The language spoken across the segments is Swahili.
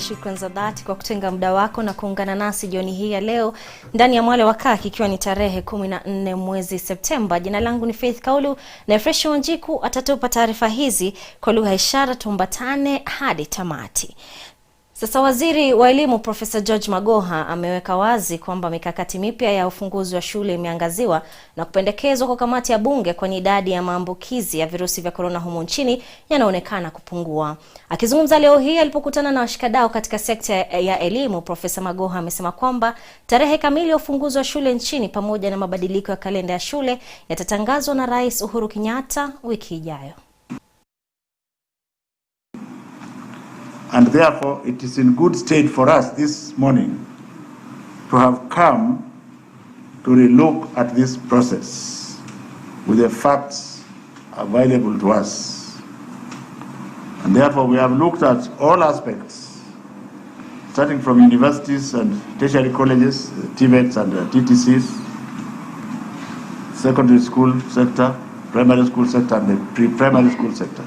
shukrani za dhati kwa kutenga muda wako na kuungana nasi jioni hii ya leo ndani ya Mwale wa Kaki, ikiwa ni tarehe 14 mwezi Septemba. Jina langu ni Faith Kaulu na Fresh Wanjiku atatupa taarifa hizi kwa lugha ishara. Tumbatane hadi tamati. Sasa waziri wa elimu Profesa George Magoha ameweka wazi kwamba mikakati mipya ya ufunguzi wa shule imeangaziwa na kupendekezwa kwa kamati ya bunge, kwani idadi ya maambukizi ya virusi vya corona humu nchini yanaonekana kupungua. Akizungumza leo hii alipokutana na washikadau katika sekta ya elimu, Profesa Magoha amesema kwamba tarehe kamili ya ufunguzi wa shule nchini pamoja na mabadiliko ya kalenda ya shule yatatangazwa na Rais Uhuru Kenyatta wiki ijayo. And therefore, it is in good state for us this morning to have come to relook at this process with the facts available to us. And therefore, we have looked at all aspects, starting from universities and tertiary colleges, TVETs and TTCs, secondary school sector, primary school sector, and the pre-primary school sector.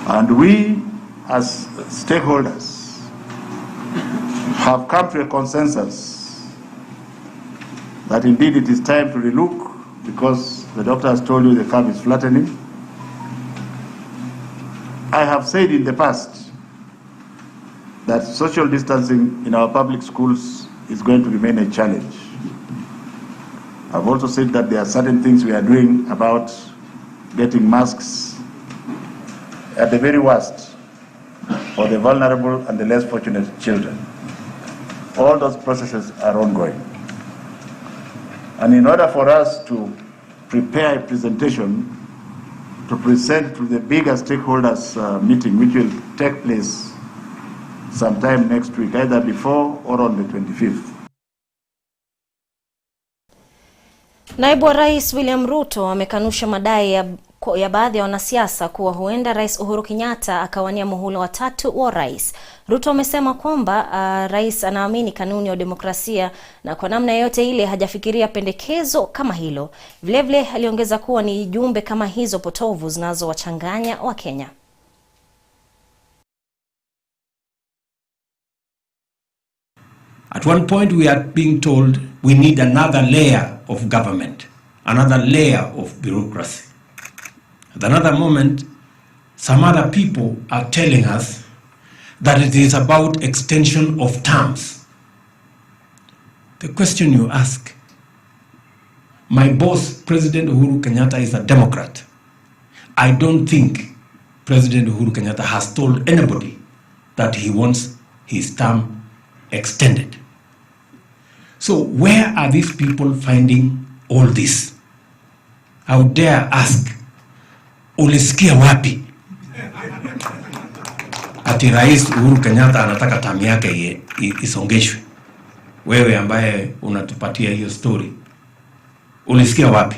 And we, as stakeholders, have come to a consensus that indeed it is time to relook, because the doctor has told you the curve is flattening. I have said in the past that social distancing in our public schools is going to remain a challenge. I've also said that there are certain things we are doing about getting masks at the very worst for the vulnerable and the less fortunate children. All those processes are ongoing. And in order for us to prepare a presentation to present to the bigger stakeholders meeting, which will take place sometime next week, either before or on the 25th. Naibu wa Rais William Ruto amekanusha madai ya baadhi ya wanasiasa kuwa huenda Rais Uhuru Kenyatta akawania muhula wa 3 wa rais. Ruto amesema kwamba rais anaamini kanuni ya demokrasia na kwa namna yote ile hajafikiria pendekezo kama hilo. Vilevile aliongeza kuwa ni jumbe kama hizo potovu zinazowachanganya wa Kenya. At one point we are being told we need another layer of government, another layer of bureaucracy. At another moment, some other people are telling us that it is about extension of terms. The question you ask, my boss, President Uhuru Kenyatta, is a Democrat. I don't think President Uhuru Kenyatta has told anybody that he wants his term extended. So where are these people finding all this? I would dare ask, ulisikia wapi ati Rais Uhuru Kenyatta anataka term yake isongeshwe? Wewe ambaye unatupatia hiyo story, ulisikia wapi?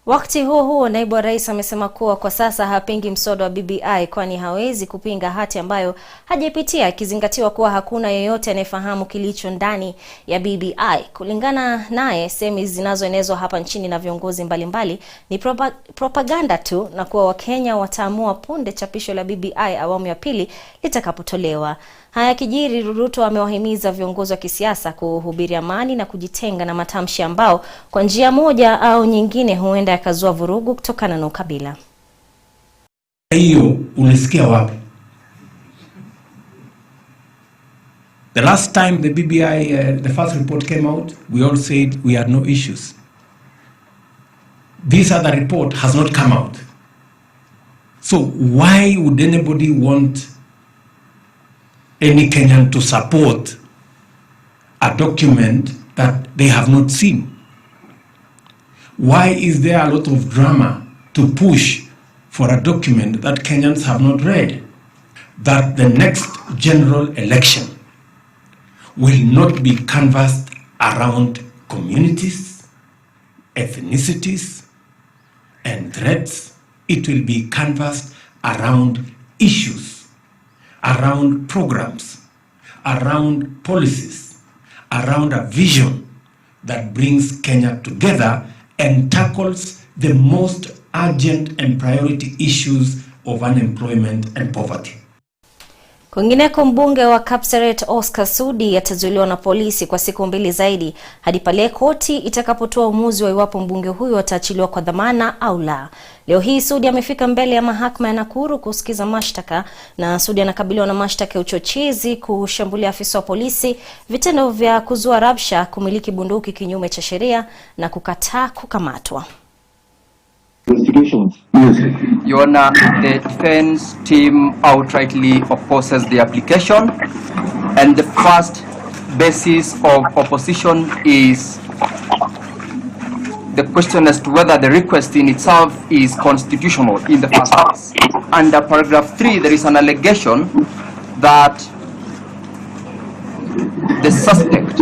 Wakati huo naibu wa rais amesema kuwa kwa sasa hapingi mswada wa BBI, kwani hawezi kupinga hati ambayo hajapitia, ikizingatiwa kuwa hakuna yeyote anayefahamu kilicho ndani ya BBI. Kulingana naye, semi zinazoenezwa hapa nchini na viongozi mbalimbali ni propaganda tu, na kuwa Wakenya wataamua punde chapisho la BBI awamu ya pili litakapotolewa. Haya kijiri, Ruto amewahimiza viongozi wa kisiasa kuhubiri amani na kujitenga na matamshi ambao kwa njia moja au nyingine huenda yakazua vurugu kutokana na ukabila. Hiyo ulisikia wapi? The last time the BBI, the first report came out, we all said we had no issues. This other report has not come out. So why would anybody want any Kenyan to support a document that they have not seen? Why is there a lot of drama to push for a document that Kenyans have not read? That the next general election will not be canvassed around communities, ethnicities, and threats. It will be canvassed around issues, around programs, around policies, around a vision that brings Kenya together and tackles the most urgent and priority issues of unemployment and poverty. Kwingineko, mbunge wa Kapseret Oscar Sudi atazuiliwa na polisi kwa siku 2 zaidi hadi pale koti itakapotoa uamuzi wa iwapo mbunge huyo ataachiliwa kwa dhamana au la. Leo hii Sudi amefika mbele ya mahakama ya Nakuru kusikiza mashtaka, na Sudi anakabiliwa na mashtaka ya uchochezi, kushambulia afisa wa polisi, vitendo vya kuzua rabsha, kumiliki bunduki kinyume cha sheria na kukataa kukamatwa. Your Honor, the defense team outrightly opposes the application, and the first basis of opposition is the question as to whether the request in itself is constitutional in the first place. Under paragraph 3, there is an allegation that the suspect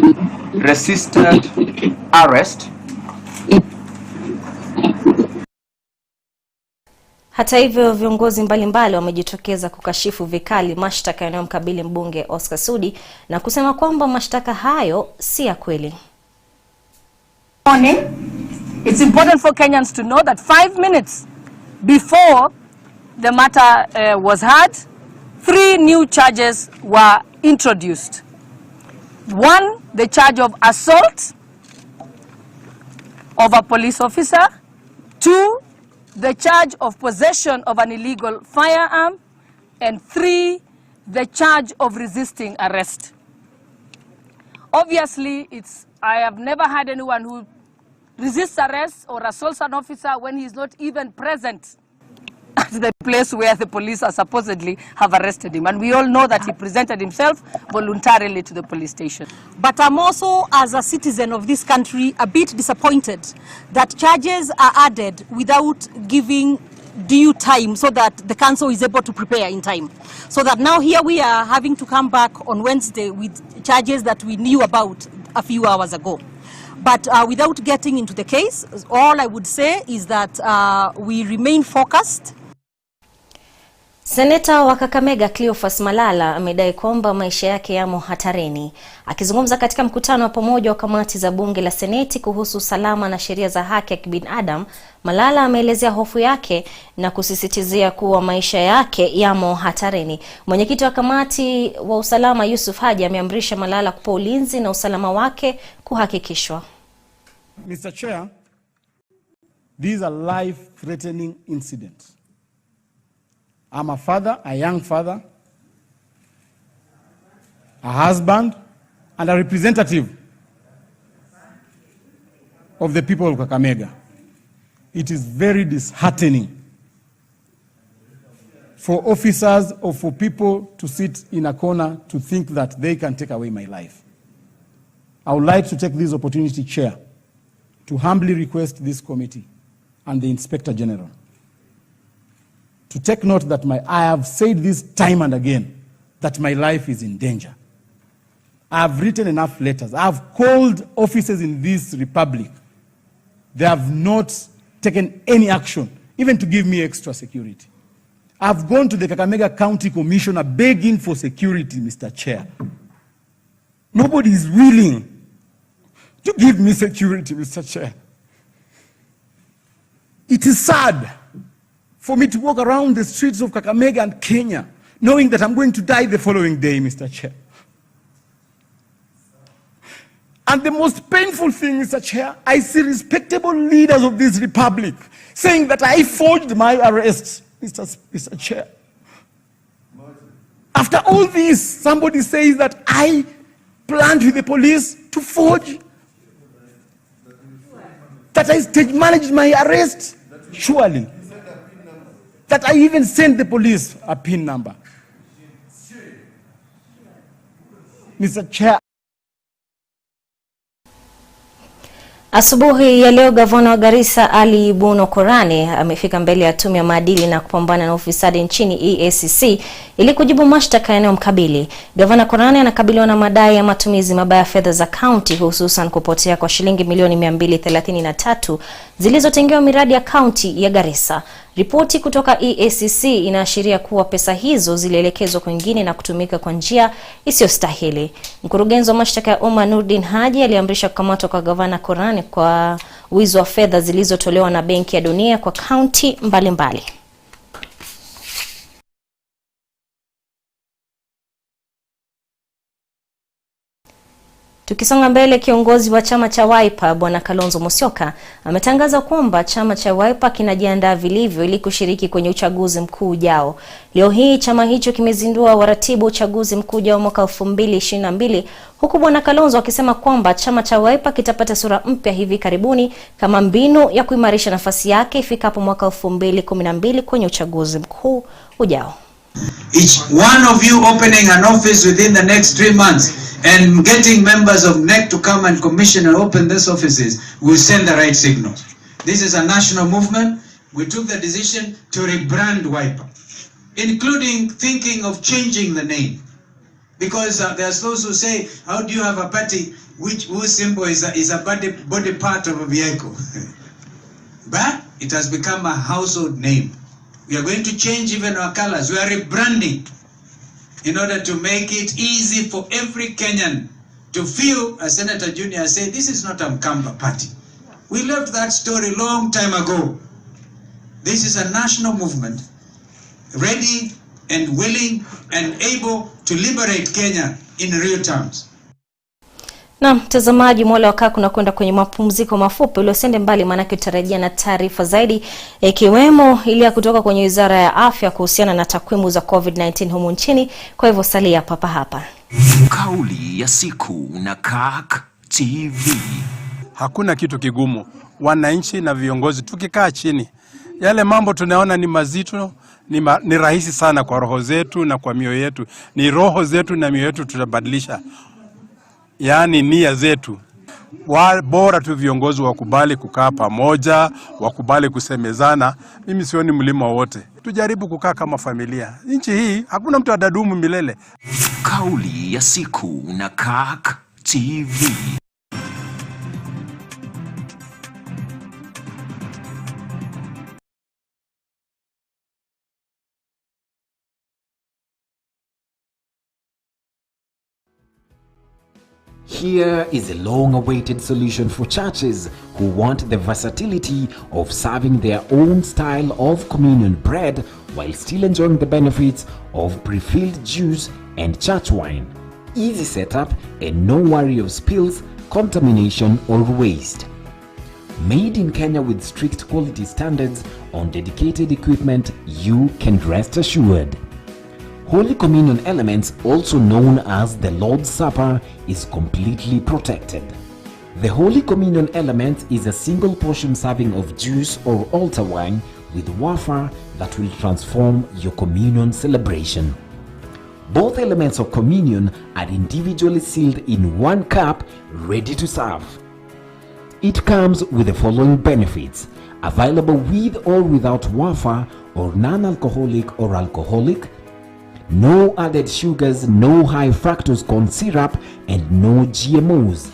resisted arrest. Hata hivyo, viongozi mbalimbali wamejitokeza kukashifu vikali mashtaka yanayomkabili mbunge Oscar Sudi na kusema kwamba mashtaka hayo si ya kweli. It's important for Kenyans to know that 5 minutes before the matter was heard, 3 new charges were introduced. 1, the charge of assault of a police officer. 2, the charge of possession of an illegal firearm. And 3, the charge of resisting arrest. Obviously, I have never had anyone who resists arrest or assaults an officer when he is not even present at the place where the police are supposedly have arrested him. And we all know that he presented himself voluntarily to the police station. But I'm also, as a citizen of this country, a bit disappointed that charges are added without giving due time so that the council is able to prepare in time. So that now here we are having to come back on Wednesday with charges that we knew about a few hours ago. But without getting into the case, all I would say is that we remain focused. Seneta wa Kakamega Cleophas Malala amedai kwamba maisha yake yamo hatarini. Akizungumza katika mkutano wa pamoja wa kamati za bunge la Seneti kuhusu usalama na sheria za haki ya kibinadamu, Malala ameelezea hofu yake na kusisitizia kuwa maisha yake yamo hatarini. Mwenyekiti wa kamati wa usalama Yusuf Haji ameamrisha Malala kupa ulinzi na usalama wake kuhakikishwa. Mr. Chair, these are life-threatening incidents. I'm a father, a young father, a husband, and a representative of the people of Kakamega. It is very disheartening for officers or for people to sit in a corner to think that they can take away my life. I would like to take this opportunity, Chair, to humbly request this committee and the Inspector General to take note that I have said this time and again, that my life is in danger. I have written enough letters. I have called officers in this republic. They have not taken any action, even to give me extra security. I have gone to the Kakamega County Commissioner begging for security, Mr. Chair. Nobody is willing to give me security, Mr. Chair. It is sad for me to walk around the streets of Kakamega and Kenya knowing that I'm going to die the following day, Mr. Chair. And the most painful thing, Mr. Chair, I see respectable leaders of this republic saying that I forged my arrest, Mr. Chair. After all this, somebody says that I planned with the police to forge, that I stage managed my arrest, surely. That I even sent the police a PIN number. Mr. Chair. Asubuhi ya leo gavana wa Garissa Ali Buno Korane amefika mbele ya tume ya maadili na kupambana na ufisadi nchini EACC ili kujibu mashtaka yanayomkabili. Gavana Korane anakabiliwa na madai ya matumizi mabaya ya fedha za county, hususan kupotea kwa shilingi milioni 233 zilizotengewa miradi ya county ya Garissa. Ripoti kutoka EACC inaashiria kuwa pesa hizo zilielekezwa kwingine na kutumika kwa njia isiyostahili. Mkurugenzi wa mashtaka ya umma Nurdin Haji aliamrisha kukamatwa kwa gavana Korane kwa wizi wa fedha zilizotolewa na Benki ya Dunia kwa county mbalimbali. Tukisonga mbele, kiongozi wa chama cha Wiper Bwana Kalonzo Musyoka ametangaza kwamba chama cha Wiper kinajiandaa vilivyo ili kushiriki kwenye uchaguzi mkuu ujao. Leo hii chama hicho kimezindua waratibu uchaguzi mkuu ujao mwaka 2022, huku Bwana Kalonzo akisema kwamba chama cha Wiper kitapata sura mpya hivi karibuni kama mbinu ya kuimarisha nafasi yake ifikapo mwaka 2012 kwenye uchaguzi mkuu ujao. Each one of you opening an office within the next 3 months and getting members of NEC to come and commission and open these offices will send the right signals. This is a national movement. We took the decision to rebrand Wiper, including thinking of changing the name. Because there's those who say, how do you have a party whose symbol is a body part of a vehicle? But it has become a household name. We are going to change even our colors. We are rebranding in order to make it easy for every Kenyan to feel, as Senator Junior said, this is not a Mkamba party. We left that story long time ago. This is a national movement, ready and willing and able to liberate Kenya in real terms. Na mtazamaji, Mwale wa Kaku unakwenda kwenye mapumziko mafupi. Usiende mbali, maana tutarejea na taarifa zaidi ikiwemo ile ya kutoka kwenye Wizara ya Afya kuhusiana na takwimu za COVID-19 humu nchini. Kwa hivyo salia papa hapa. Kauli ya siku na Kirk TV. Hakuna kitu kigumu. Wananchi na viongozi tukikaa chini, yale mambo tunaona ni mazito, ni rahisi sana kwa roho zetu na kwa mioyo yetu. Ni roho zetu na mioyo yetu tutabadilisha. Yaani nia zetu. Bora tu viongozi wakubali kukaa pamoja, wakubali kusemezana. Mimi sioni mlima wote. Tujaribu kukaa kama familia. Nchi hii hakuna mtu atadumu milele. Kauli ya siku na Kirk TV. Here is a long-awaited solution for churches who want the versatility of serving their own style of communion bread while still enjoying the benefits of pre-filled juice and church wine. Easy setup and no worry of spills, contamination or waste. Made in Kenya with strict quality standards on dedicated equipment, you can rest assured. Holy Communion elements, also known as the Lord's Supper, is completely protected. The Holy Communion element is a single portion serving of juice or altar wine with wafer that will transform your communion celebration. Both elements of communion are individually sealed in one cup, ready to serve. It comes with the following benefits: available with or without wafer or non-alcoholic or alcoholic, no added sugars, no high fructose corn syrup, and no GMOs.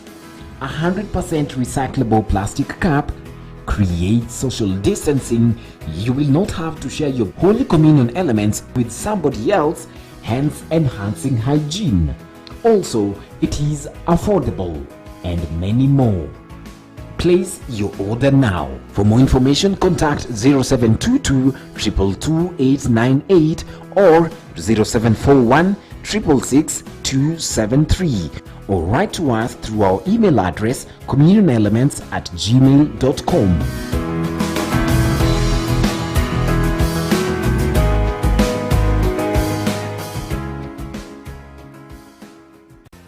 100% recyclable plastic cup. Create social distancing. You will not have to share your Holy Communion elements with somebody else, hence enhancing hygiene. Also, it is affordable, and many more. Place your order now. For more information, contact 0722 222 898 or 0741 666 273, or write to us through our email address communionelements@gmail.com.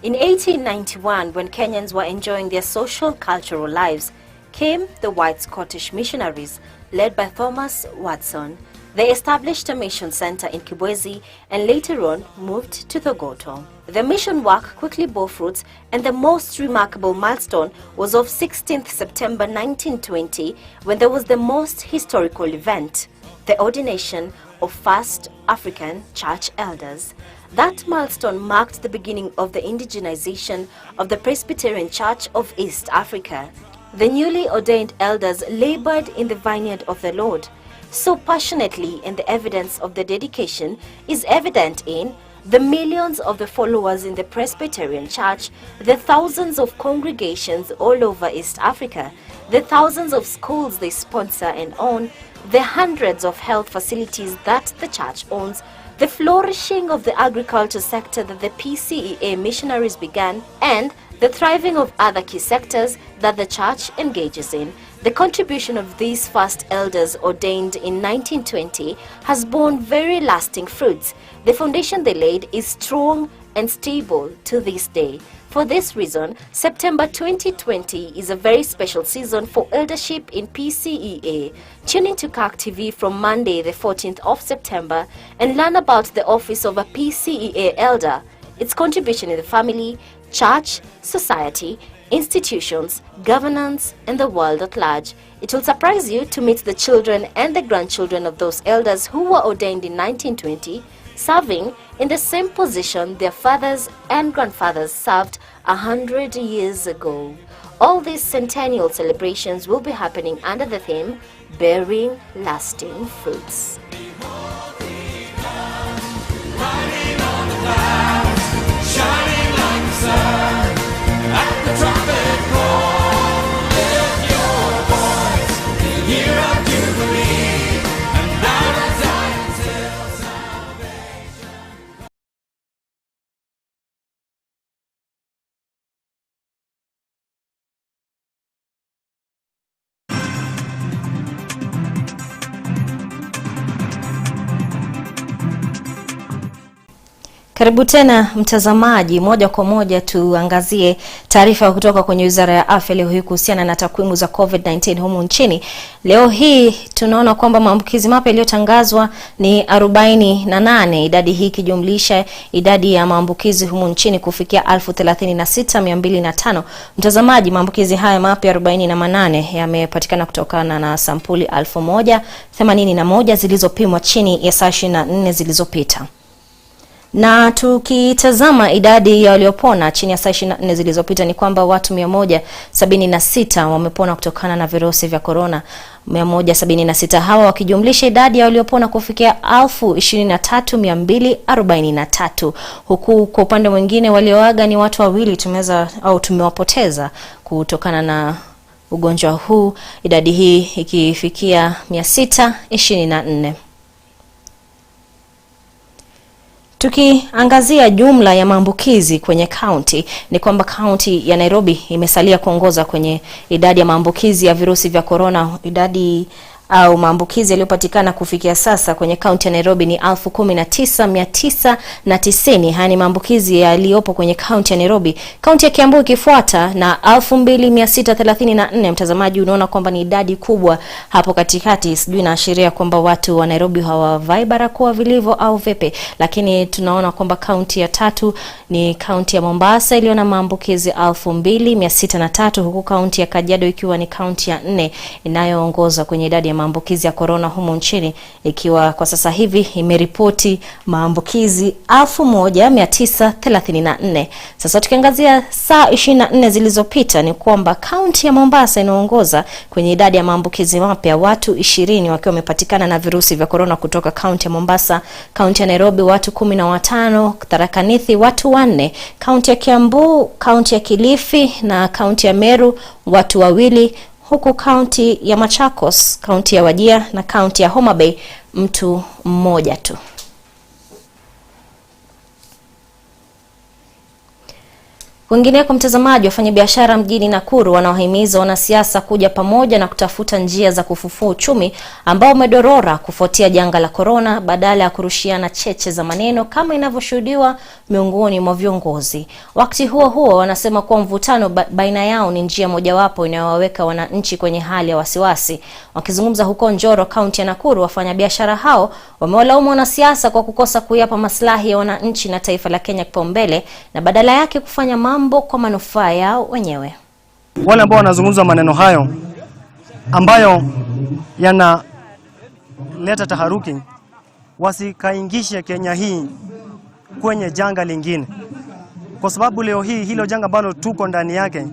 In 1891, when Kenyans were enjoying their social cultural lives, came the white Scottish missionaries led by Thomas Watson. They established a mission center in Kibwezi and later on moved to Thogoto. The mission work quickly bore fruits, and the most remarkable milestone was of 16th September 1920, when there was the most historical event, the ordination of first African church elders. That milestone marked the beginning of the indigenization of the Presbyterian Church of East Africa. The newly ordained elders labored in the vineyard of the Lord so passionately, and the evidence of the dedication is evident in the millions of the followers in the Presbyterian Church, the thousands of congregations all over East Africa, the thousands of schools they sponsor and own, the hundreds of health facilities that the church owns, the flourishing of the agriculture sector that the PCEA missionaries began, and the thriving of other key sectors that the church engages in. The contribution of these first elders ordained in 1920 has borne very lasting fruits. The foundation they laid is strong and stable to this day. For this reason, September 2020 is a very special season for eldership in PCEA. Tune into Kirk TV from Monday the 14th of September and learn about the office of a PCEA elder, its contribution in the family, church, society, institutions, governance, and the world at large. It will surprise you to meet the children and the grandchildren of those elders who were ordained in 1920, serving in the same position their fathers and grandfathers served 100 years ago. All these centennial celebrations will be happening under the theme, Bearing Lasting Fruits. Karibu tena mtazamaji, moja kwa moja tuangazie taarifa kutoka kwenye Wizara ya Afya leo hii kuhusiana na takwimu za COVID-19 humu nchini. Leo hii tunaona kwamba maambukizi mapya yaliyotangazwa ni 48, idadi hii ikijumlisha idadi ya maambukizi humu nchini kufikia 36,205. Mtazamaji, maambukizi haya mapya 48 yamepatikana kutokana na sampuli 1081 zilizopimwa chini ya saa 24 zilizopita. Na tukitazama idadi ya waliopona chini ya saa 24 zilizopita ni kwamba watu 176 wamepona kutokana na virusi vya corona. 176 hawa wakijumlisha idadi ya waliopona kufikia 23,243. Huku kwa upande mwingine walioaga ni watu wawili tumewapoteza kutokana na ugonjwa huu, idadi hii ikifikia 624. Tukiangazia jumla ya maambukizi kwenye kaunti ni kwamba kaunti ya Nairobi imesalia kuongoza kwenye idadi ya maambukizi ya virusi vya corona. Idadi au maambukizi yaliyopatikana kufikia sasa kwenye kaunti ya Nairobi ni 19,990. Haya ni maambukizi yaliyopo kwenye kaunti ya Nairobi. Kaunti ya Kiambu ikifuata na 2,634. Mtazamaji, unaona kwamba ni idadi kubwa hapo katikati. Sijui inaashiria kwamba watu wa Nairobi hawavai barakoa vilivyo au vipi, lakini tunaona kwamba kaunti ya tatu ni kaunti ya Mombasa iliyo na maambukizi 2,603, huku kaunti ya Kajiado ikiwa ni kaunti ya 4 inayoongoza kwenye idadi ya maambukizi ya corona humu nchini, ikiwa kwa sasa hivi imeripoti maambukizi 1,934. Sasa tukiangazia saa 24 zilizopita ni kwamba kaunti ya Mombasa inaongoza kwenye idadi ya maambukizi mapya, watu 20 wakiwa wamepatikana na virusi vya corona kutoka kaunti ya Mombasa. Kaunti ya Nairobi watu 15, Tharaka Nithi watu 4, kaunti ya Kiambu, kaunti ya Kilifi na kaunti ya Meru watu 2, huku kaunti ya Machakos, kaunti ya Wajir na kaunti ya Homa Bay mtu 1 tu. Kwingineko mtazamaji, wafanyabiashara mjini Nakuru wanawahimiza wanasiasa kuja pamoja na kutafuta njia za kufufua uchumi ambao umedorora kufuatia janga la corona badala ya kurushiana cheche za maneno kama inavyoshuhudiwa miongoni mwa viongozi. Wakati huo huo, wanasema kuwa mvutano baina yao ni njia mojawapo inayowaweka wananchi kwenye hali ya wasiwasi. Wakizungumza huko Njoro, kaunti ya Nakuru, wafanyabiashara hao wamewalaumu wanasiasa kwa kukosa kuyapa maslahi ya wananchi na taifa la Kenya kipaumbele na badala yake kufanya mambo kwa manufaa yao wenyewe. Wale ambao wanazungumza maneno hayo ambayo yanaleta taharuki wasikaingishe Kenya hii kwenye janga lingine, kwa sababu leo hii hilo janga ambalo tuko ndani yake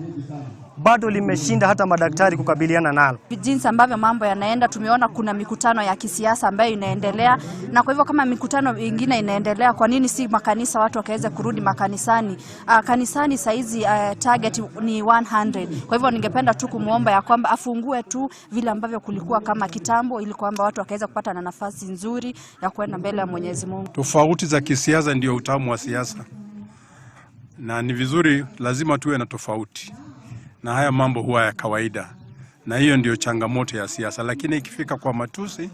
bado limeshinda hata madaktari kukabiliana nalo. Jinsi ambavyo mambo yanaenda, tumeona kuna mikutano ya kisiasa ambayo inaendelea, na kwa hivyo kama mikutano mingine inaendelea, kwa nini si makanisa watu wakaweza kurudi makanisani? Kanisani saizi target ni 100. Kwa hivyo ningependa tu kumuomba ya kwamba afungue tu vile ambavyo kulikuwa kama kitambo, ili kwamba watu wakaweza kupata na nafasi nzuri ya kwenda mbele ya Mwenyezi Mungu. Tofauti za kisiasa ndio utamu wa siasa. Na ni vizuri, lazima tuwe na tofauti. Na haya mambo huwa ya kawaida. Na hiyo ndio changamoto ya siasa, lakini ikifika kwa matusi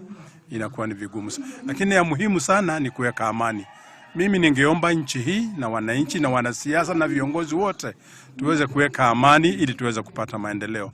inakuwa ni vigumu. Lakini ya muhimu sana ni kuweka amani. Mimi ningeomba nchi hii na wananchi na wanasiasa na viongozi wote tuweze kuweka amani ili tuweze kupata maendeleo.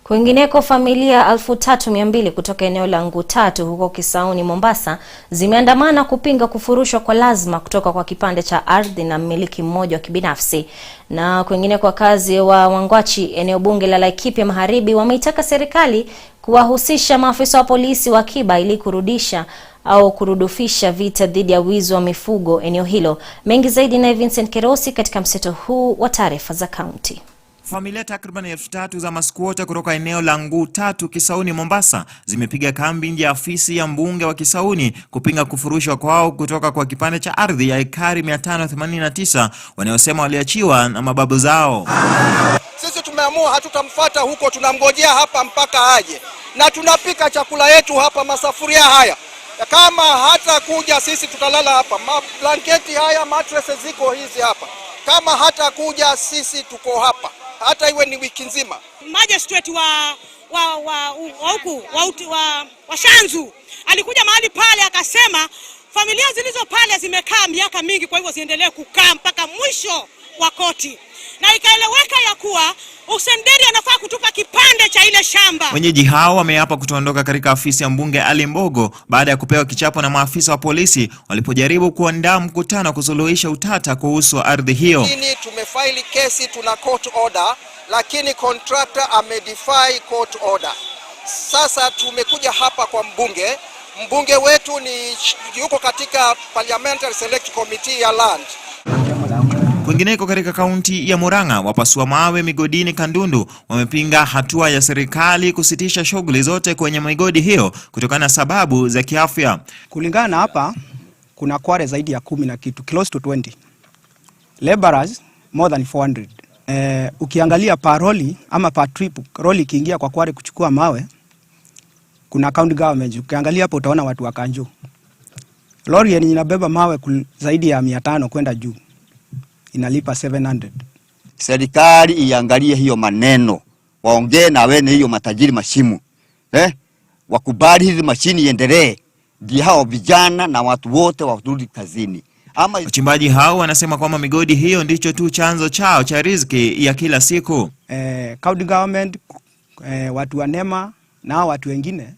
Kwingineko, familia 3200 kutoka eneo la Ngutatu huko Kisauni, Mombasa zimeandamana kupinga kufurushwa kwa lazima kutoka kwa kipande cha ardhi na mmiliki mmoja wa kibinafsi. Na kwingineko, wakazi wa Wangwachi eneo bunge la Laikipia Magharibi wameitaka serikali kuwahusisha maafisa wa polisi wa akiba ili kurudisha au kurudufisha vita dhidi ya wizi wa mifugo eneo hilo. Mengi zaidi na Vincent Kerosi katika mseto huu wa taarifa za kaunti. Familia takriban 3000 za maskwota kutoka eneo la Ngutatu Kisauni, Mombasa zimepiga kambi nje ya afisi ya mbunge wa Kisauni kupinga kufurushwa kwao kutoka kwa kipande cha ardhi ya ekari 589 wanayosema waliachiwa na mababu zao. Sisi tumeamua hatutamfuata huko, tunamngojea hapa mpaka aje. Na tunapika chakula yetu hapa masafuria haya. Kama hata kuja sisi tutalala hapa. Blanketi haya, mattresses ziko hizi hapa. Kama hata kuja sisi tuko hapa. Hata iwe ni wiki nzima. Magistrate wa Shanzu alikuja mahali pale akasema familia zilizo pale zimekaa miaka mingi, kwa hivyo ziendelee kukaa mpaka mwisho wa koti. Na ikaeleweka ya kuwa Usenderi anafaa kutupa kipande cha ile shamba. Wenyeji hao wameapa kutoondoka katika afisi ya mbunge Ali Mbogo baada ya kupewa kichapo na maafisa wa polisi walipojaribu kuandaa mkutano kusuluhisha utata kuhusu ardhi hiyo. Tumefaili kesi, tuna court order, lakini contractor amedefy court order. Sasa tumekuja hapa kwa mbunge. Mbunge wetu yuko katika Parliamentary Select Committee ya Land. Kwingineko katika kaunti ya Murang'a, wapasua mawe migodini Kandundu wamepinga hatua ya serikali kusitisha shughuli zote kwenye migodi hiyo kutokana na sababu za kiafya. Kulingana na hapa, kuna kware zaidi ya 10 na kitu, close to 20. Laborers more than 400. Ukiangalia paroli ama per trip, roli kiingia kwa kware kuchukua mawe, kuna county government. Ukiangalia hapo utaona watu wa Kanjo. Lori yenye inabeba mawe zaidi ya 500 kwenda juu inalipa 700. Serikali iangalie hiyo maneno, waongee na wene hiyo matajiri mashimu. Wakubali hizi mashini iendelee, ndio hao vijana na watu wote warudi kazini. Wachimbaji hao wanasema kwamba migodi hiyo ndicho tu chanzo chao cha riziki ya kila siku. County government, watu wa NEMA na watu wengine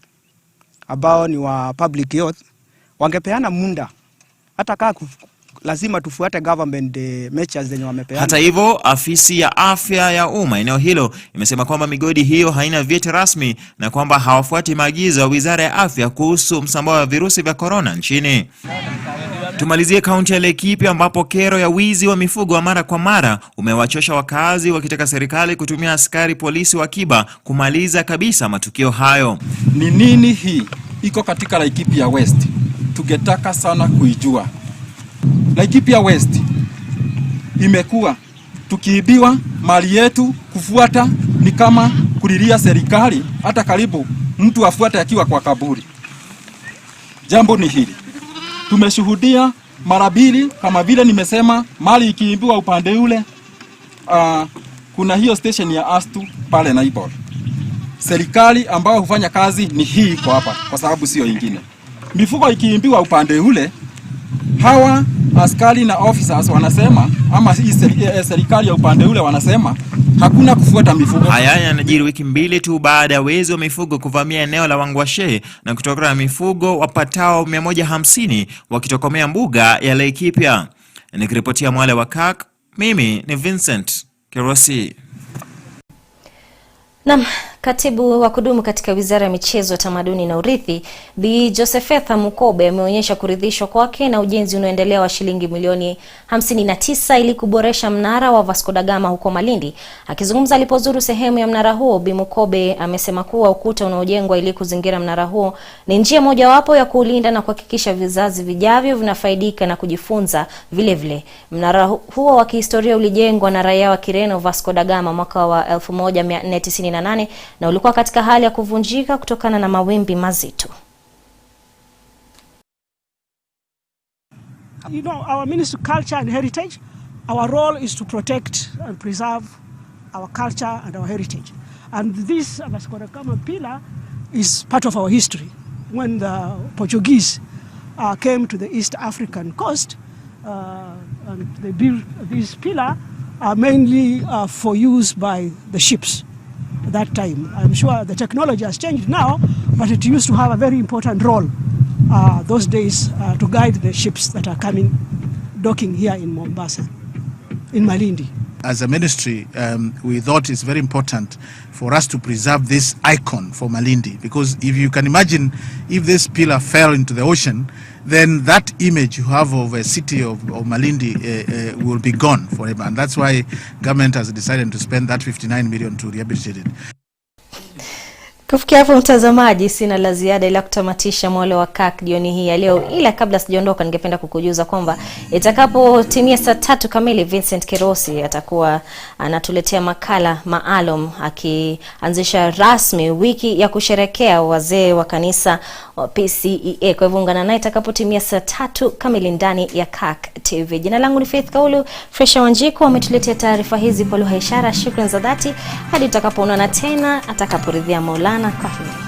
ambao ni wa public health wangepeana muda, hata kama lazima tufuate government measures zenye wamepeana. Hata hivyo, afisi ya afya ya umma eneo hilo imesema kwamba migodi hiyo haina vyeti rasmi na kwamba hawafuati maagizo ya Wizara ya Afya kuhusu msambao wa virusi vya corona nchini. Tumalizie kaunti ya Laikipia ambapo kero ya wizi wa mifugo wa mara kwa mara umewachosha wakazi, wakitaka serikali kutumia askari polisi wa akiba kumaliza kabisa matukio hayo. Ni nini hii iko katika Laikipia West? Tungetaka sana kuijua. Laikipia West imekuwa tukiibiwa mali yetu, kufuata ni kama kulilia serikali, hata karibu mtu afuate akiwa kwa kaburi. Jambo ni hili, tumeshuhudia mara mbili, kama vile nimesema, mali ikiibiwa upande ule. Kuna hiyo station ya Astu pale Naibor. Serikali ambayo hufanya kazi ni hii kwa hapa, kwa sababu sio ingine. Mifugo ikiibiwa upande ule, hawa askari na officers wanasema, ama hii serikali ya upande ule wanasema hakuna kufuata mifugo. Haya yanajiri wiki mbili tu baada ya wezi wa mifugo kuvamia eneo la Wangwashe na kutoka na mifugo wapatao 150 wakitokomea mbuga ya Laikipia. Nikiripotia Mwale wa Kirk, mimi ni Vincent Kerosi. Naam, katibu wa kudumu katika Wizara ya Michezo, Tamaduni na Urithi, Bi Josephetha Mukobe ameonyesha kuridhishwa kwake na ujenzi unaoendelea wa shilingi milioni 59 ili kuboresha mnara wa Vasco da Gama huko Malindi. Akizungumza alipozuru sehemu ya mnara huo, Bi Mukobe amesema kuwa ukuta unaojengwa ili kuzingira mnara huo ni njia mojawapo ya kuulinda na kuhakikisha vizazi vijavyo vinafaidika na kujifunza. Vile mnara huo wa kihistoria ulijengwa na raia wa Kireno Vasco da Gama mwaka wa 1498 na ulikuwa katika hali ya kuvunjika kutokana na mawimbi mazito. You know, our Ministry of Culture and Heritage Our role is to protect and preserve our culture and our heritage. And this Vasco pillar is part of our history. When the Portuguese came to the East African coast, and they built this pillar mainly for use by the ships at that time. I'm sure the technology has changed now, but it used to have a very important role those days to guide the ships that are coming, docking here in Mombasa, in Malindi. As a ministry, we thought it's very important for us to preserve this icon for Malindi, because if you can imagine, if this pillar fell into the ocean, then that image you have of a city of Malindi will be gone forever. And that's why government has decided to spend that 59 million to rehabilitate it. Kufikia hapo mtazamaji, sina la ziada ila kutamatisha Mwale wa Kirk jioni hii ya leo, ila kabla sijaondoka ningependa kukujuza kwamba itakapotimia saa 3 kamili Vincent Kirosi atakuwa anatuletea makala maalum akianzisha rasmi wiki ya kusherekea wazee wa kanisa wa PCEA. Kwa hivyo ungana naye itakapotimia saa 3 kamili ndani ya Kirk TV. Jina langu ni Faith Kaulu, Fresha Wanjiku ametuletea taarifa hizi kwa lugha ya ishara. Shukrani za dhati hadi tutakapoonana tena atakaporidhia Maulana. Kwa heri.